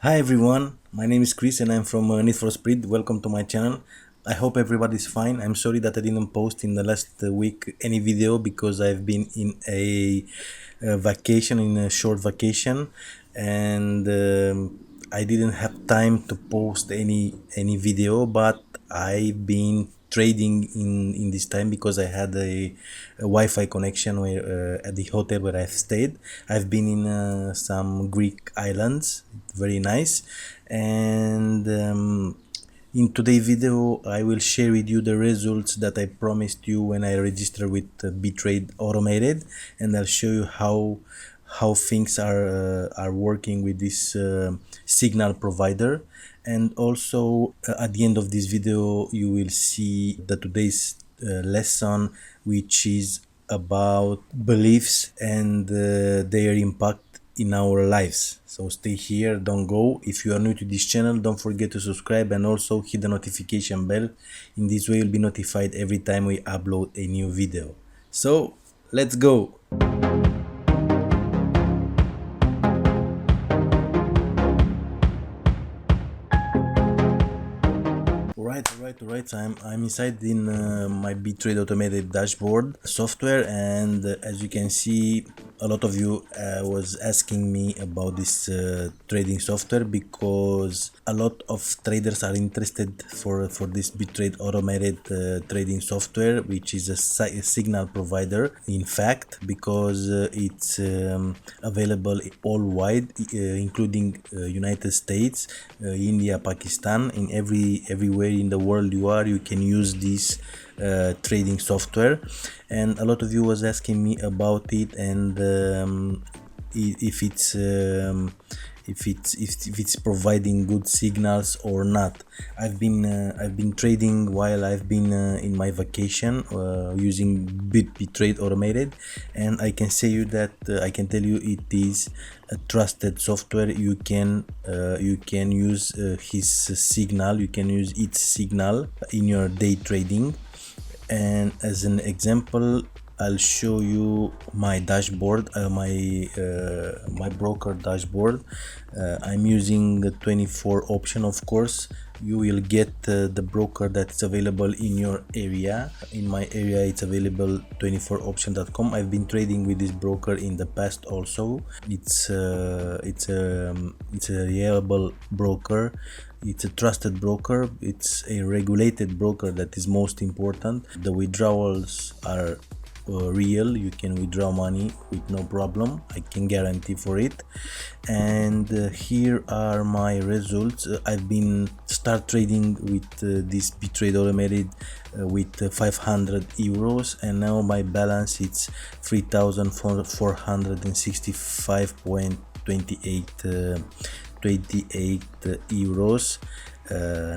Hi everyone, my name is Chris and I'm from Need for Speed. Welcome to my channel. I hope everybody's fine. I'm sorry that I didn't post in the last week any video because I've been in a vacation, in a short vacation, and I didn't have time to post any video, but I've been trading in this time because I had a Wi-Fi connection at the hotel where I've stayed. I've been in some Greek islands, very nice, and in today's video I will share with you the results that I promised you when I registered with Btrade Automated, and I'll show you how things are working with this signal provider. And also at the end of this video you will see the today's lesson, which is about beliefs and their impact in our lives. So stay here, don't go. If you are new to this channel, don't forget to subscribe and also hit the notification bell. In this way you'll be notified every time we upload a new video. So let's go. Right. I'm inside in my Btrade automated dashboard software, and as you can see, a lot of you was asking me about this trading software because a lot of traders are interested for this Btrade automated trading software, which is a signal provider. In fact, because it's available all wide, including United States, India, Pakistan, in everywhere in the world you can use this trading software. And a lot of you was asking me about it, and if it's providing good signals or not. I've been trading while I've been in my vacation using Btrade automated, and I can say you that I can tell you it is a trusted software. You can use his signal, you can use its signal in your day trading. And as an example, I'll show you my dashboard, my broker dashboard. I'm using the 24 option. Of course you will get the broker that's available in your area. In my area it's available 24option.com. I've been trading with this broker in the past also. It's a reliable broker. It's a trusted broker. It's a regulated broker, that is most important. The withdrawals are real. You can withdraw money with no problem, I can guarantee for it. And here are my results. I've been start trading with this Btrade automated with 500 euros, and now my balance it's 3,465.28 euros.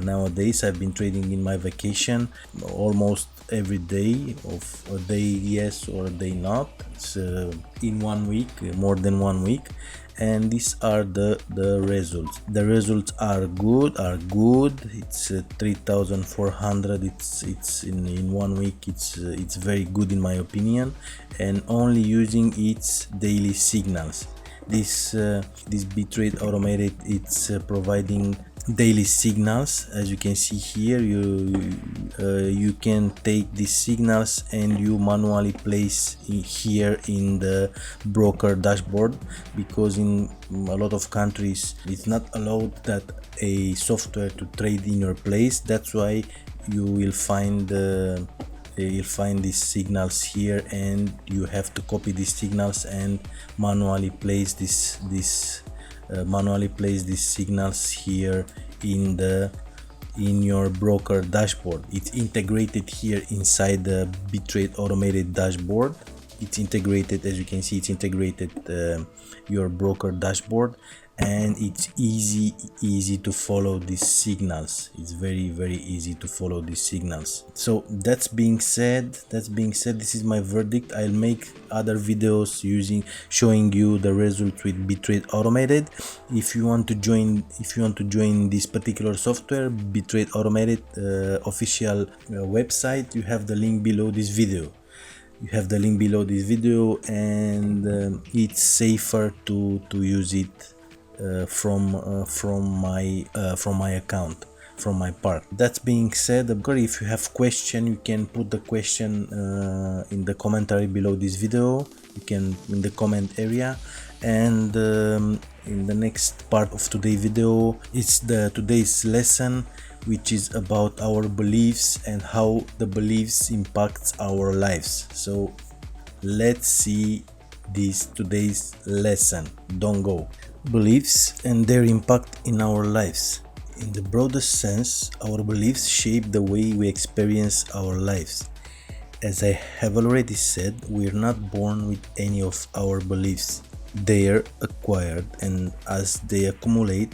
Nowadays I've been trading in my vacation almost every day of a day yes or a day not. It's in 1 week, more than 1 week, and these are the results. The results are good. It's 3,400. It's in 1 week. It's very good in my opinion, and only using its daily signals. This Btrade automated, it's providing daily signals. As you can see here, you can take these signals and you manually place here in the broker dashboard, because in a lot of countries it's not allowed that a software to trade in your place. That's why you'll find these signals here, and you have to copy these signals and manually place these signals here in your broker dashboard. It's integrated here inside the Btrade automated dashboard. It's integrated, as you can see, it's integrated your broker dashboard, and it's easy to follow these signals. It's very easy to follow these signals. So that's being said, this is my verdict. I'll make other videos showing you the results with Btrade automated. If you want to join this particular software, Btrade automated official website, you have the link below this video. And it's safer to use it from my account, from my part. That being said, if you have question, you can put the question in the commentary below this video. You can in the comment area, and in the next part of today's video, it's today's lesson, which is about our beliefs and how the beliefs impacts our lives. So let's see today's lesson. Don't go. Beliefs and their impact in our lives. In the broadest sense, our beliefs shape the way we experience our lives. As I have already said, we are not born with any of our beliefs. They are acquired, and as they accumulate,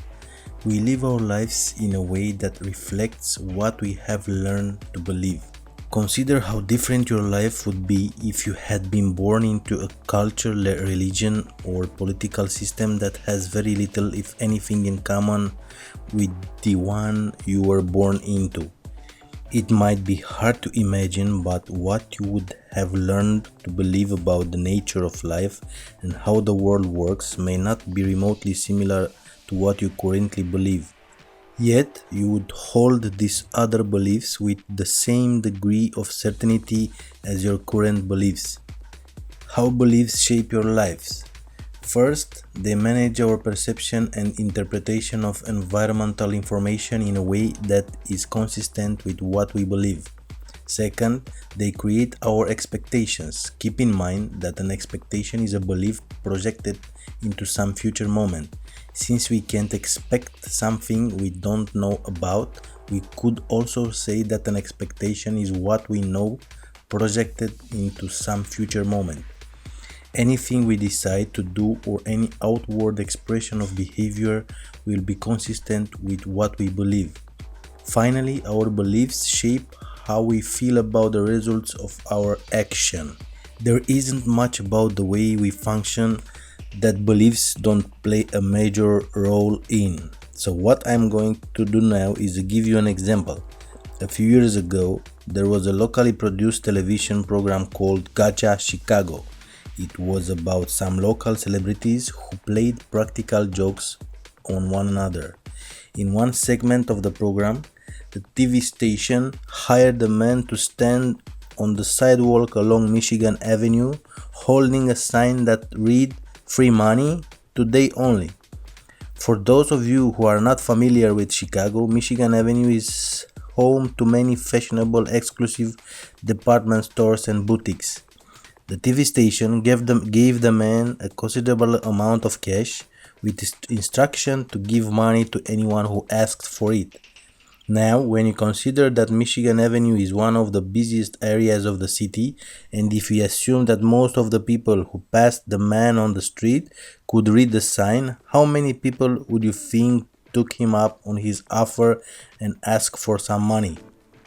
we live our lives in a way that reflects what we have learned to believe. Consider how different your life would be if you had been born into a culture, religion, or political system that has very little, if anything, in common with the one you were born into. It might be hard to imagine, but what you would have learned to believe about the nature of life and how the world works may not be remotely similar to what you currently believe. Yet, you would hold these other beliefs with the same degree of certainty as your current beliefs. How beliefs shape your lives? First, they manage our perception and interpretation of environmental information in a way that is consistent with what we believe. Second, they create our expectations. Keep in mind that an expectation is a belief projected into some future moment. Since we can't expect something we don't know about, we could also say that an expectation is what we know projected into some future moment. Anything we decide to do or any outward expression of behavior will be consistent with what we believe. Finally, our beliefs shape how we feel about the results of our action. There isn't much about the way we function that beliefs don't play a major role in. So what I'm going to do now is give you an example. A few years ago, there was a locally produced television program called Gacha Chicago. It was about some local celebrities who played practical jokes on one another. In one segment of the program, the TV station hired a man to stand on the sidewalk along Michigan Avenue holding a sign that read "Free money, today only." For those of you who are not familiar with Chicago, Michigan Avenue is home to many fashionable exclusive department stores and boutiques. The TV station gave the man a considerable amount of cash with instruction to give money to anyone who asked for it. Now, when you consider that Michigan Avenue is one of the busiest areas of the city, and if we assume that most of the people who passed the man on the street could read the sign, how many people would you think took him up on his offer and asked for some money?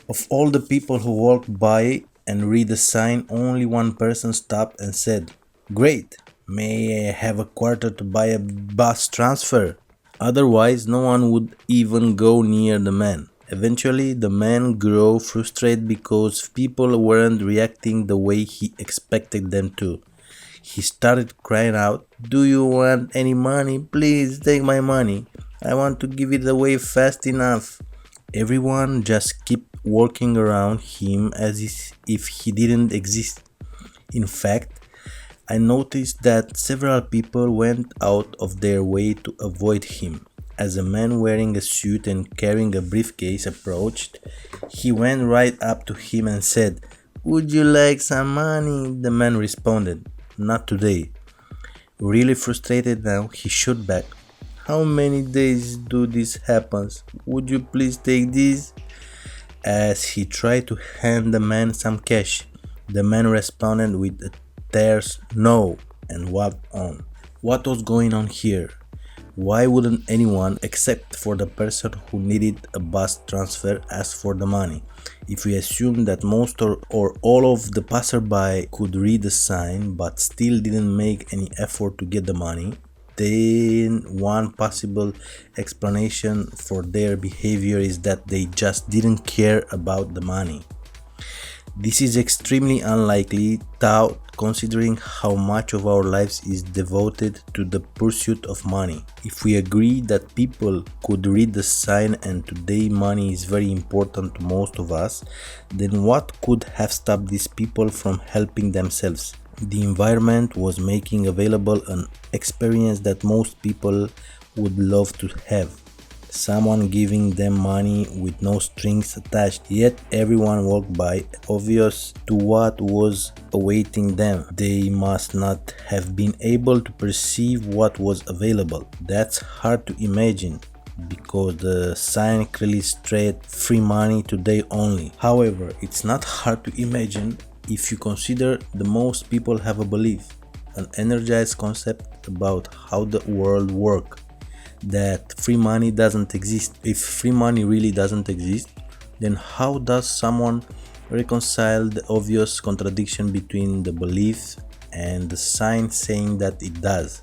Of all the people who walked by and read the sign, only one person stopped and said, "Great, may I have a quarter to buy a bus transfer?" Otherwise, no one would even go near the man. Eventually, the man grew frustrated because people weren't reacting the way he expected them to. He started crying out, "Do you want any money? Please take my money. I want to give it away fast enough." Everyone just kept walking around him as if he didn't exist. In fact, I noticed that several people went out of their way to avoid him. As a man wearing a suit and carrying a briefcase approached, he went right up to him and said, "Would you like some money?" The man responded, "Not today." Really frustrated now, he shot back, "How many days do this happen? Would you please take this?" As he tried to hand the man some cash, the man responded with a terse "no" and walked on. What was going on here? Why wouldn't anyone, except for the person who needed a bus transfer, ask for the money? If we assume that most or all of the passerby could read the sign but still didn't make any effort to get the money, then one possible explanation for their behavior is that they just didn't care about the money. This is extremely unlikely, thought considering how much of our lives is devoted to the pursuit of money. If we agree that people could read the sign and today money is very important to most of us, then what could have stopped these people from helping themselves? The environment was making available an experience that most people would love to have. Someone giving them money with no strings attached, yet everyone walked by, obvious to what was awaiting them. They must not have been able to perceive what was available. That's hard to imagine, because the sign clearly stated free money today only. However, it's not hard to imagine if you consider the most people have a belief, an energized concept about how the world works, that free money doesn't exist. If free money really doesn't exist, then how does someone reconcile the obvious contradiction between the belief and the sign saying that it does?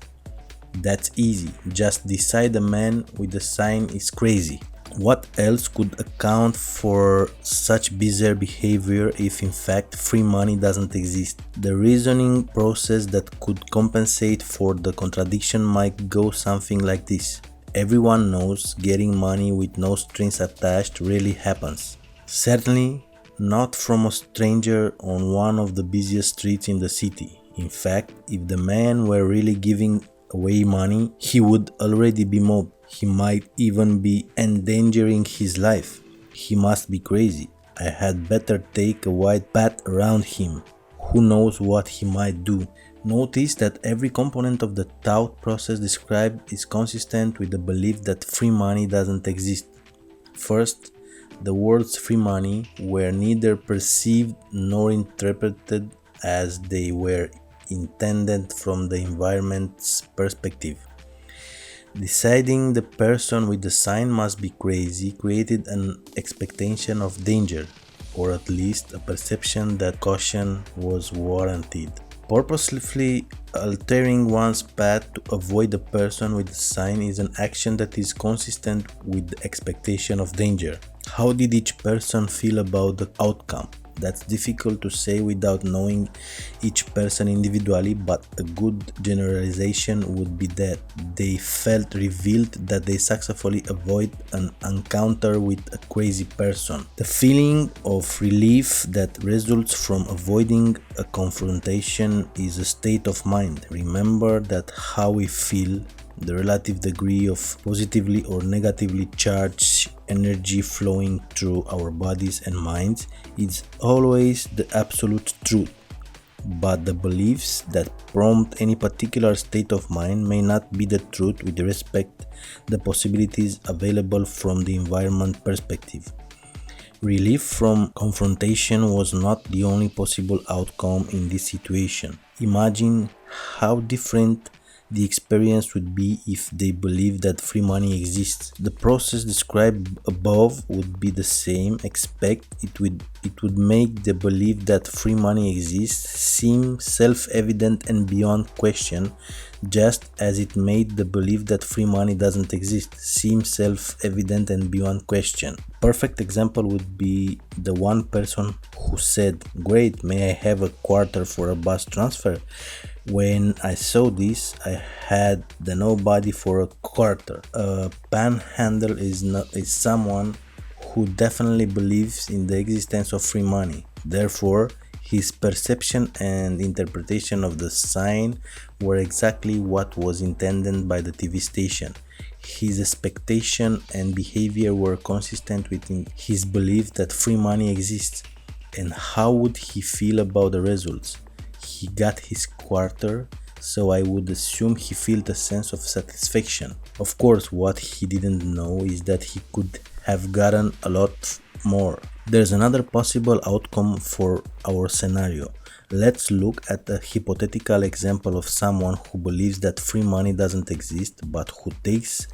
That's easy. Just decide the man with the sign is crazy. What else could account for such bizarre behavior if in fact free money doesn't exist? The reasoning process that could compensate for the contradiction might go something like this. Everyone knows getting money with no strings attached really happens. Certainly not from a stranger on one of the busiest streets in the city. In fact, if the man were really giving away money, he would already be mobbed. He might even be endangering his life. He must be crazy. I had better take a wide path around him. Who knows what he might do? Notice that every component of the thought process described is consistent with the belief that free money doesn't exist. First, the words free money were neither perceived nor interpreted as they were intended from the environment's perspective. Deciding the person with the sign must be crazy created an expectation of danger, or at least a perception that caution was warranted. Purposefully altering one's path to avoid the person with the sign is an action that is consistent with the expectation of danger. How did each person feel about the outcome? That's difficult to say without knowing each person individually, but a good generalization would be that they felt revealed that they successfully avoid an encounter with a crazy person. The feeling of relief that results from avoiding a confrontation is a state of mind. Remember that how we feel, the relative degree of positively or negatively charged energy flowing through our bodies and minds, is always the absolute truth. But the beliefs that prompt any particular state of mind may not be the truth with respect to the possibilities available from the environment perspective. Relief from confrontation was not the only possible outcome in this situation. Imagine how different the experience would be if they believe that free money exists. The process described above would be the same, except it would make the belief that free money exists seem self-evident and beyond question, just as it made the belief that free money doesn't exist seem self-evident and beyond question. Perfect example would be the one person who said, "Great, may I have a quarter for a bus transfer?" When I saw this, I had the nobody for a quarter. A panhandler is someone who definitely believes in the existence of free money. Therefore, his perception and interpretation of the sign were exactly what was intended by the TV station. His expectation and behavior were consistent with his belief that free money exists. And how would he feel about the results? He got his quarter, so I would assume he felt a sense of satisfaction. Of course, what he didn't know is that he could have gotten a lot more. There's another possible outcome for our scenario. Let's look at a hypothetical example of someone who believes that free money doesn't exist, but who takes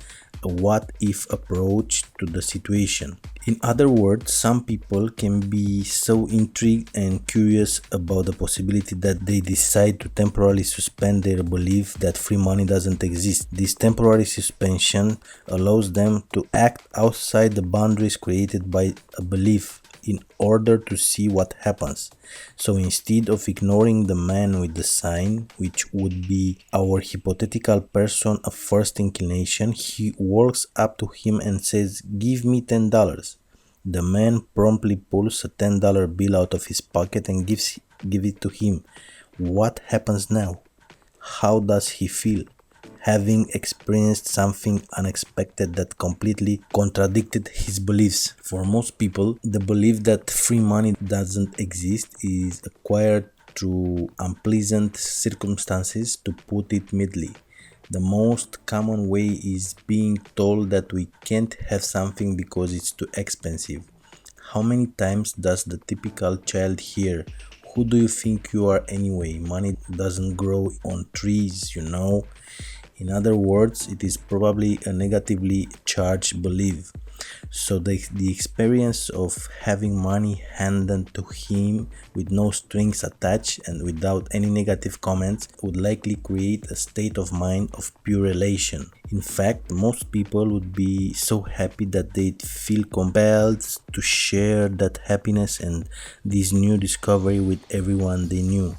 a what-if approach to the situation. In other words, some people can be so intrigued and curious about the possibility that they decide to temporarily suspend their belief that free money doesn't exist. This temporary suspension allows them to act outside the boundaries created by a belief. in order to see what happens. So instead of ignoring the man with the sign, which would be our hypothetical person of first inclination, he walks up to him and says, "Give me $10. The man promptly pulls a $10 bill out of his pocket and gives it to him. What happens now? How does he feel, having experienced something unexpected that completely contradicted his beliefs? For most people, the belief that free money doesn't exist is acquired through unpleasant circumstances, to put it mildly. The most common way is being told that we can't have something because it's too expensive. How many times does the typical child hear, "Who do you think you are anyway? Money doesn't grow on trees, you know?" In other words, it is probably a negatively charged belief. So the experience of having money handed to him with no strings attached and without any negative comments would likely create a state of mind of pure elation. In fact, most people would be so happy that they'd feel compelled to share that happiness and this new discovery with everyone they knew.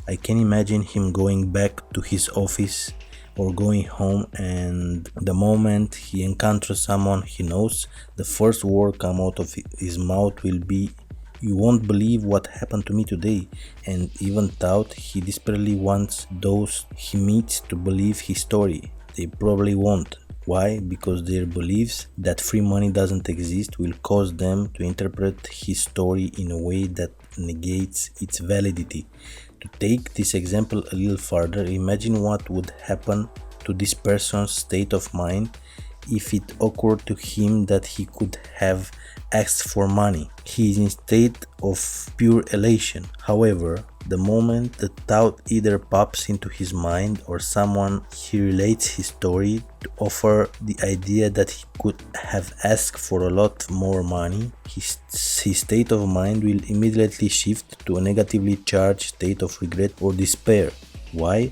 I can imagine him going back to his office or going home, and the moment he encounters someone he knows, the first word come out of his mouth will be, "You won't believe what happened to me today," and even thought he desperately wants those he meets to believe his story. They probably won't. Why? Because their beliefs that free money doesn't exist will cause them to interpret his story in a way that negates its validity. To take this example a little further, imagine what would happen to this person's state of mind if it occurred to him that he could have asked for money. He is in a state of pure elation. However, the moment the thought either pops into his mind or someone he relates his story to offer the idea that he could have asked for a lot more money, his state of mind will immediately shift to a negatively charged state of regret or despair. Why?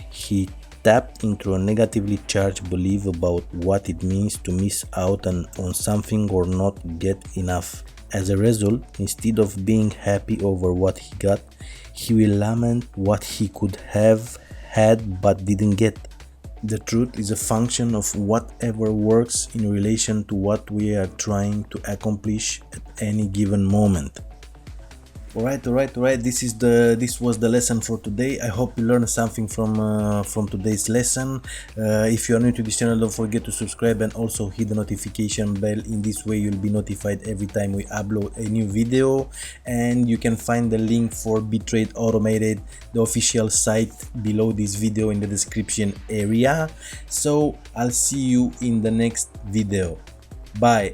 He tapped into a negatively charged belief about what it means to miss out on something or not get enough. As a result, instead of being happy over what he got, he will lament what he could have had but didn't get. The truth is a function of whatever works in relation to what we are trying to accomplish at any given moment. Alright. This was the lesson for today. I hope you learned something from today's lesson. If you are new to this channel, don't forget to subscribe and also hit the notification bell. In this way, you'll be notified every time we upload a new video. And you can find the link for Btrade Automated, the official site, below this video in the description area. So I'll see you in the next video. Bye.